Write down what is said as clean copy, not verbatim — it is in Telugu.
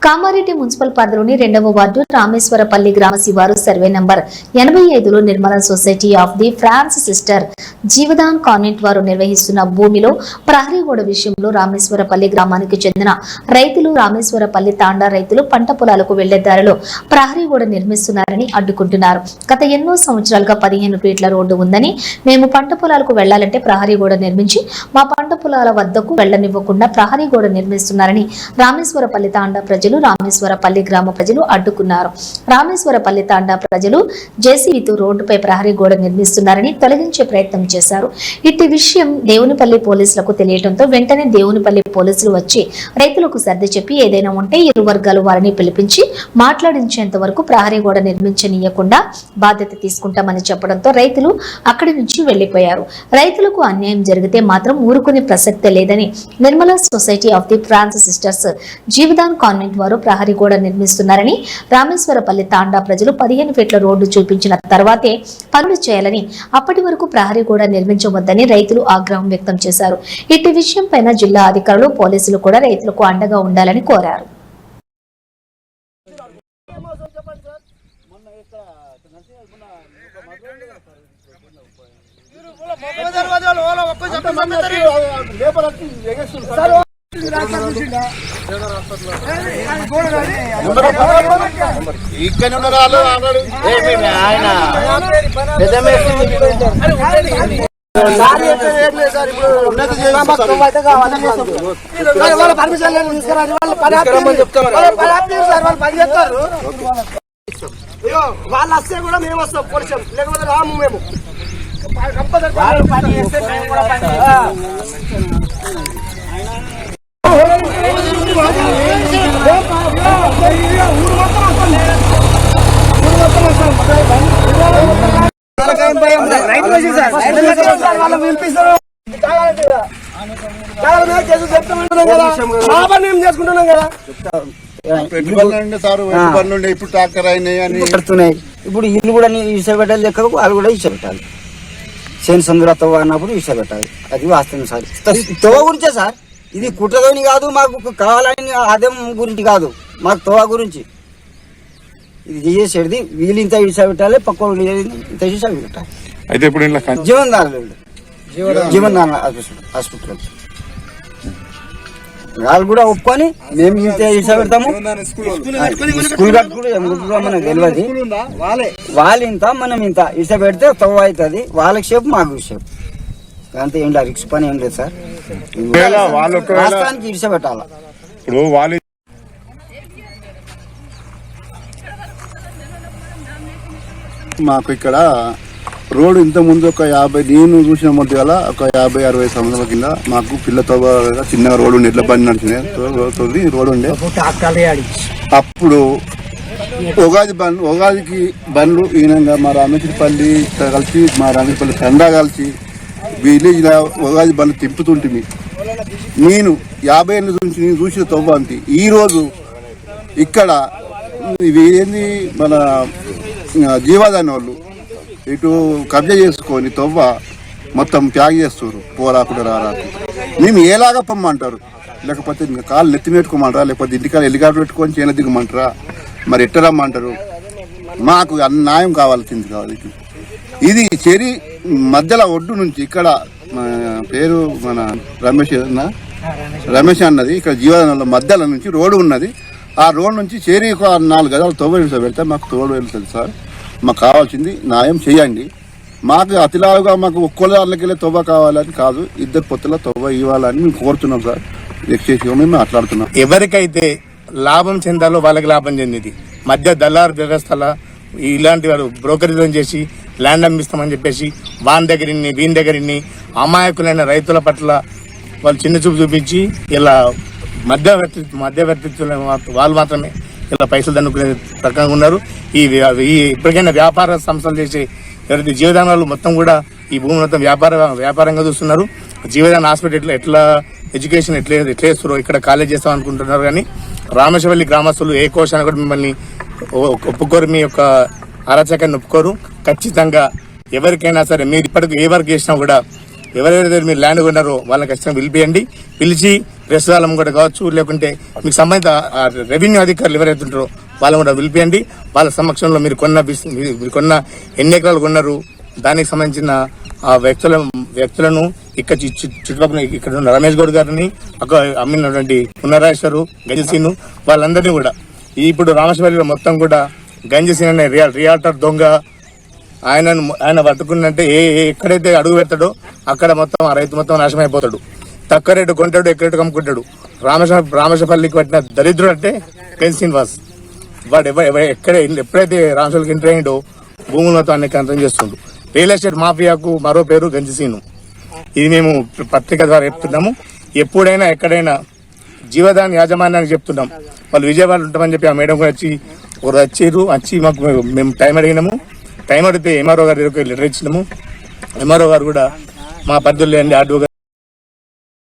కామారెడ్డి మున్సిపల్ పరిధిలోని 2వ వార్డు రామేశ్వరపల్లి గ్రామ శివారు సర్వే నంబర్ 85లో Nirmala society of the France sister Jeevadan convent వారు నిర్వహిస్తున్న భూమిలో ప్రహరీ గోడ విషయంలో రామేశ్వరపల్లి గ్రామానికి చెందిన రైతులు రామేశ్వరపల్లి తాండా రైతులు పంట పొలాలకు వెళ్లే దారిలో ప్రహరీ గోడ నిర్మిస్తున్నారని అడ్డుకుంటున్నారు. గత ఎన్నో సంవత్సరాలుగా 15 ఫీట్ల రోడ్డు ఉందని, మేము పంట పొలాలకు వెళ్లాలంటే ప్రహరీ గోడ నిర్మించి మా పంట పొలాల వద్దకు వెళ్లనివ్వకుండా ప్రహరీ గోడ నిర్మిస్తున్నారని రామేశ్వరపల్లి తాండా ప్రజలు, రామేశ్వరపల్లి గ్రామ ప్రజలు అడ్డుకున్నారు. రామేశ్వరపల్లి తాండా ప్రజలు జేసీబీతో రోడ్డుపై ప్రహరీ గోడ నిర్మిస్తున్నారని తొలగించే ప్రయత్నం చేశారు. ఇట్టి విషయం దేవునిపల్లి పోలీసులకు తెలియడంతో వెంటనే దేవునిపల్లి పోలీసులు వచ్చి రైతులకు సర్ది చెప్పి ఏదైనా ఉంటే ఇరు వర్గాలు వారిని పిలిపించి మాట్లాడించేంత వరకు ప్రహరీ గోడ నిర్మించనీయకుండా బాధ్యత తీసుకుంటామని చెప్పడంతో రైతులు అక్కడి నుంచి వెళ్లిపోయారు. రైతులకు అన్యాయం జరిగితే మాత్రం ఊరుకునే ప్రసక్తే లేదని Nirmala society of the France sisters Jeevadan convent వారు ప్రహరీ గోడ నిర్మిస్తున్నారని, రామేశ్వరపల్లి తాండా ప్రజలు 15 ఫీట్ల రోడ్డు చూపించిన తర్వాతే పనులు చేయాలని, అప్పటి వరకు ప్రహరీ గోడ నిర్మించవద్దని రైతులు ఆగ్రహం వ్యక్తం చేశారు. ఇట్టి విషయం పైన జిల్లా అధికారులు, పోలీసులు కూడా రైతులకు అండగా ఉండాలని కోరారు. వాళ్ళు వస్తే కూడా మేము వస్తాం, పోలీసు లేకపోతే రాము. మేము చేసుకుంటున్నాం కదా. ఇప్పుడు ట్రాక్టర్ అయినాయి ఇప్పుడు ఇల్లు కూడా ఇసబెట్టాలి, లెక్క వాళ్ళు కూడా ఇసబెట్టాలి. సేన్ సందురా తవ్వ అన్నప్పుడు ఇసబెట్టాలి. అది వాస్తవం సార్. తవ్వ గురించే సార్, ఇది కుట్రతోని కాదు, మాకు కావాలని ఆదాయం గురించి కాదు, మాకు తవ్వ గురించి. ఇది చేసేది వీళ్ళు ఇంత ఇసబెట్టాలి, పక్క ఇంత ఇసబెట్టాలి. అయితే ఇప్పుడు జీవన్ హాస్పిటల్ వాళ్ళు కూడా ఒప్పుకొని మేము ఇంత ఇసబెడతాము. స్కూల్ కట్టుకుంటే మనకు తెలియదు. వాళ్ళు ఇంత మనం ఇంత ఇసబెడితే తవ్వ అవుతుంది. వాళ్ళకి షేప్ మాకు షేప్, అంతే. ఏం లేదు, రిక్స్ పని ఏం లేదు సార్. రాష్ట్రానికి ఇసబెట్టాల. మాకు ఇక్కడ రోడ్డు ఇంత ముందు ఒక 50, నేను చూసిన మధ్య గల ఒక 50-60 సంవత్సరాల కింద మాకు పిల్లతో చిన్నగా రోడ్డు ఉండే, ఎట్లా బండి నడిచినాయి రోడ్డు ఉండే. అప్పుడు ఉగాదికి బండ్లు ఈయనంగా మా రామేశ్వరపల్లి కలిసి, మా రామేశ్వరపల్లి తండా కలిసి విలేజ్ ఉగాది బండ్లు తిప్పుతుంటే నేను 50 ఏళ్ళ నుంచి నేను చూసిన తవ్వ అంతే. ఈరోజు ఇక్కడ ఇవి ఏంది, మన జీవాదాని వాళ్ళు ఇటు కబ్జా చేసుకొని తవ్వ మొత్తం ప్యాక్ చేస్తారు. పోరాకుండా రారాకు మేము ఏలాగా పొమ్మంటారు, లేకపోతే కాళ్ళు నెత్తి పెట్టుకోమంటారా, లేకపోతే ఇంటికాడ హెలికాప్టర్ పెట్టుకొని చేన దిగమంటారా, మరి ఎట్ట రమ్మంటారు? మాకు న్యాయం కావాల్సింది కావాలి. ఇది చెరి మధ్యలో ఒడ్డు నుంచి ఇక్కడ పేరు మన రమేష్ అన్నది, ఇక్కడ జీవన మధ్యలో నుంచి రోడ్డు ఉన్నది. ఆ రోడ్డు నుంచి చేరి ఒక 4 గజాలు తవ్వ పెడితే మాకు తోడు వెళ్తుంది సార్. మాకు కావాల్సింది న్యాయం చేయండి. మాకు అతిలాగా మాకు ఒక్కొక్కళ్ళకెళ్ళి తవ్వ కావాలని కాదు, 2 పొత్తుల తవ్వ ఇవ్వాలని మేము కోరుతున్నాం సార్. మేము మాట్లాడుతున్నాం. ఎవరికైతే లాభం చెందాలో వాళ్ళకి లాభం చెందింది. మధ్య దళారు వ్యవస్థల ఇలాంటి వారు బ్రోకరేజం చేసి ల్యాండ్ అమ్మిస్తామని చెప్పేసి వాని దగ్గరిని వీని దగ్గరిని అమాయకులైన రైతుల పట్ల వాళ్ళు చిన్న చూపు చూపించి ఇలా మధ్యవర్తిత్వం వాళ్ళు మాత్రమే ఇలా పైసలు దన్నుకునే రకంగా ఉన్నారు. ఇప్పటికైనా వ్యాపార సంస్థలు చేసే ఎవరైతే జీవదానాలు మొత్తం కూడా ఈ భూమి మొత్తం వ్యాపారంగా చూస్తున్నారు. జీవదాన హాస్పిటల్ ఎట్లా ఎడ్యుకేషన్ ఎట్లా చేస్తారో ఇక్కడ కాలేజ్ చేస్తాం అనుకుంటున్నారు. కానీ రామేశ్వరపల్లి గ్రామస్తులు ఏ కోశాన్ని కూడా మిమ్మల్ని ఒప్పుకోరు, మీ యొక్క అరాచకాన్ని ఒప్పుకోరు. ఖచ్చితంగా ఎవరికైనా సరే మీరు ఇప్పటికి ఏ వర్క్ చేసినా కూడా ఎవరెవరైతే మీరు ల్యాండ్ కొన్నారో వాళ్ళని ఖచ్చితంగా పిలిపియండి. పిలిచి ప్రెస్ వాళ్ళం కూడా కావచ్చు, లేకుంటే మీకు సంబంధిత రెవెన్యూ అధికారులు ఎవరైతే ఉంటారో వాళ్ళని కూడా పిలిపియండి. వాళ్ళ సమక్షంలో మీరు కొన్న ఎన్ని ఎకరాలు కొన్నారు, దానికి సంబంధించిన ఆ వ్యక్తులను ఇక్కడ చుట్టుపక్కల ఇక్కడ ఉన్న రమేష్ గౌడ్ గారిని, అక్కడ అమ్మినటువంటి పునరాశ్వరు గంజసీను వాళ్ళందరినీ కూడా ఇప్పుడు రామేశ్వరిలో మొత్తం కూడా గంజసీన్ అనే రియాల్టర్ దొంగ ఆయన పట్టుకున్నంటే ఎక్కడైతే అడుగు పెడతాడో అక్కడ మొత్తం ఆ రైతు మొత్తం నాశనం అయిపోతాడు. తక్కువ రేటు కొంటాడు, ఎక్కువ రేటు కమ్ముకుంటాడు. రామేశ్వరపల్లికి పట్టిన దరిద్రుడు అంటే గంజసీన్ వాస్. వాడు ఎప్పుడైతే రామేశ్వరికి ఎంటర్ అయ్యిండో భూములు మొత్తం అన్ని కంట్రోల్ చేస్తుండు. రియల్ ఎస్టేట్ మాఫియాకు మరో పేరు గంజసీను. ఇది మేము పత్రిక ద్వారా చెప్తున్నాము. ఎప్పుడైనా ఎక్కడైనా జీవదాన్ యాజమాన్యానికి చెప్తున్నాం. వాళ్ళు విజయవాడ ఉంటామని చెప్పి ఆ మేడం కూడా వచ్చి మాకు మేము టైం అడిగినాము. టైం అడిగితే ఎంఆర్ఓ గారి లెటర్ ఇచ్చినాము. ఎంఆర్ఓ గారు కూడా మా పరిధిలో ఆర్డీఓ